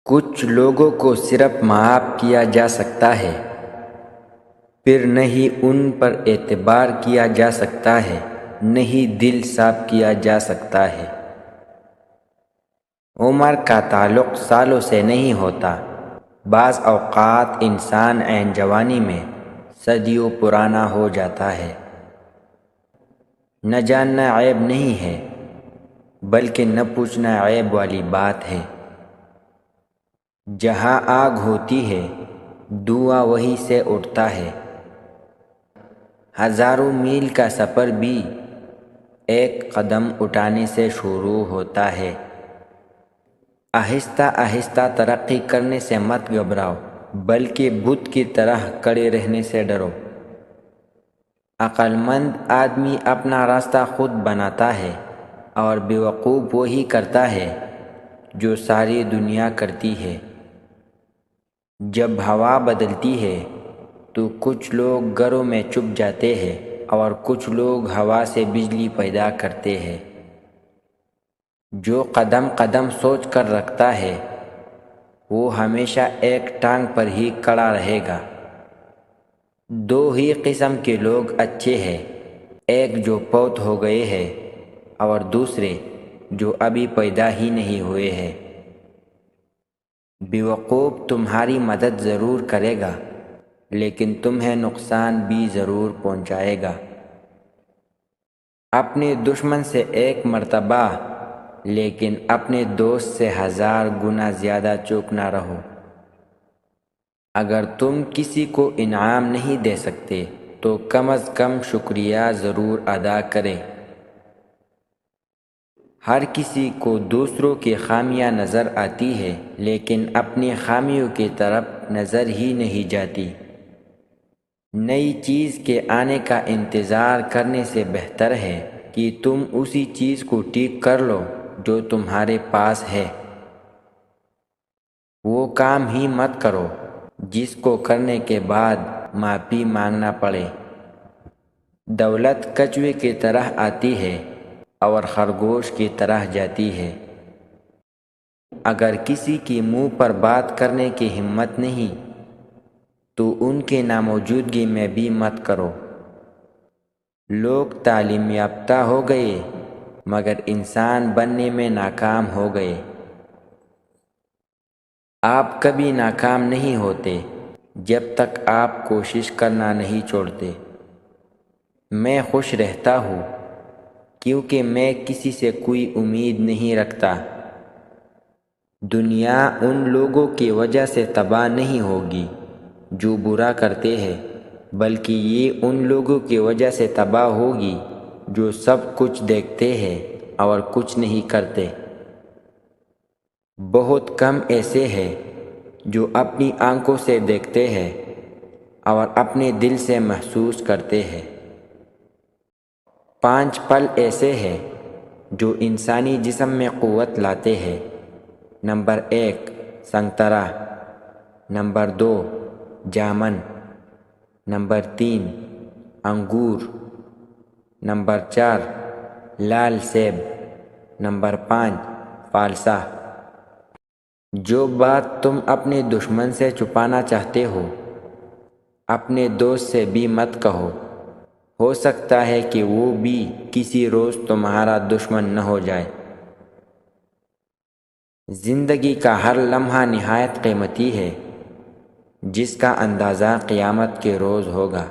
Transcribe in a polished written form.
کچھ لوگوں کو صرف معاف کیا جا سکتا ہے، پھر نہ ہی ان پر اعتبار کیا جا سکتا ہے، نہ ہی دل صاف کیا جا سکتا ہے۔ عمر کا تعلق سالوں سے نہیں ہوتا، بعض اوقات انسان عین جوانی میں صدیوں پرانا ہو جاتا ہے۔ نہ جاننا عیب نہیں ہے، بلکہ نہ پوچھنا عیب والی بات ہے۔ جہاں آگ ہوتی ہے، دھواں وہیں سے اٹھتا ہے۔ ہزاروں میل کا سفر بھی ایک قدم اٹھانے سے شروع ہوتا ہے۔ آہستہ آہستہ ترقی کرنے سے مت گھبراؤ، بلکہ بت کی طرح کھڑے رہنے سے ڈرو۔ عقل مند آدمی اپنا راستہ خود بناتا ہے، اور بیوقوف وہی کرتا ہے جو ساری دنیا کرتی ہے۔ جب ہوا بدلتی ہے تو کچھ لوگ گھروں میں چھپ جاتے ہیں اور کچھ لوگ ہوا سے بجلی پیدا کرتے ہیں۔ جو قدم قدم سوچ کر رکھتا ہے وہ ہمیشہ ایک ٹانگ پر ہی کھڑا رہے گا۔ دو ہی قسم کے لوگ اچھے ہیں، ایک جو فوت ہو گئے ہیں اور دوسرے جو ابھی پیدا ہی نہیں ہوئے ہیں۔ بیوقوف تمہاری مدد ضرور کرے گا، لیکن تمہیں نقصان بھی ضرور پہنچائے گا۔ اپنے دشمن سے ایک مرتبہ، لیکن اپنے دوست سے 1000 گنا زیادہ چوک نہ رہو۔ اگر تم کسی کو انعام نہیں دے سکتے تو کم از کم شکریہ ضرور ادا کریں۔ ہر کسی کو دوسروں کی خامیاں نظر آتی ہے، لیکن اپنی خامیوں کی طرف نظر ہی نہیں جاتی۔ نئی چیز کے آنے کا انتظار کرنے سے بہتر ہے کہ تم اسی چیز کو ٹھیک کر لو جو تمہارے پاس ہے۔ وہ کام ہی مت کرو جس کو کرنے کے بعد معافی مانگنا پڑے۔ دولت کچھوے کی طرح آتی ہے اور خرگوش کی طرح جاتی ہے۔ اگر کسی کی منہ پر بات کرنے کی ہمت نہیں تو ان کی ناموجودگی میں بھی مت کرو۔ لوگ تعلیم یافتہ ہو گئے مگر انسان بننے میں ناکام ہو گئے۔ آپ کبھی ناکام نہیں ہوتے جب تک آپ کوشش کرنا نہیں چھوڑتے۔ میں خوش رہتا ہوں کیونکہ میں کسی سے کوئی امید نہیں رکھتا۔ دنیا ان لوگوں کی وجہ سے تباہ نہیں ہوگی جو برا کرتے ہیں، بلکہ یہ ان لوگوں کی وجہ سے تباہ ہوگی جو سب کچھ دیکھتے ہیں اور کچھ نہیں کرتے۔ بہت کم ایسے ہیں جو اپنی آنکھوں سے دیکھتے ہیں اور اپنے دل سے محسوس کرتے ہیں۔ 5 پل ایسے ہیں جو انسانی جسم میں قوت لاتے ہیں۔ نمبر 1 سنگترا، نمبر 2 جامن، نمبر 3 انگور، نمبر 4 لال سیب، نمبر 5 فالسا۔ جو بات تم اپنے دشمن سے چھپانا چاہتے ہو اپنے دوست سے بھی مت کہو۔ ہو سکتا ہے کہ وہ بھی کسی روز تمہارا دشمن نہ ہو جائے۔ زندگی کا ہر لمحہ نہایت قیمتی ہے، جس کا اندازہ قیامت کے روز ہوگا۔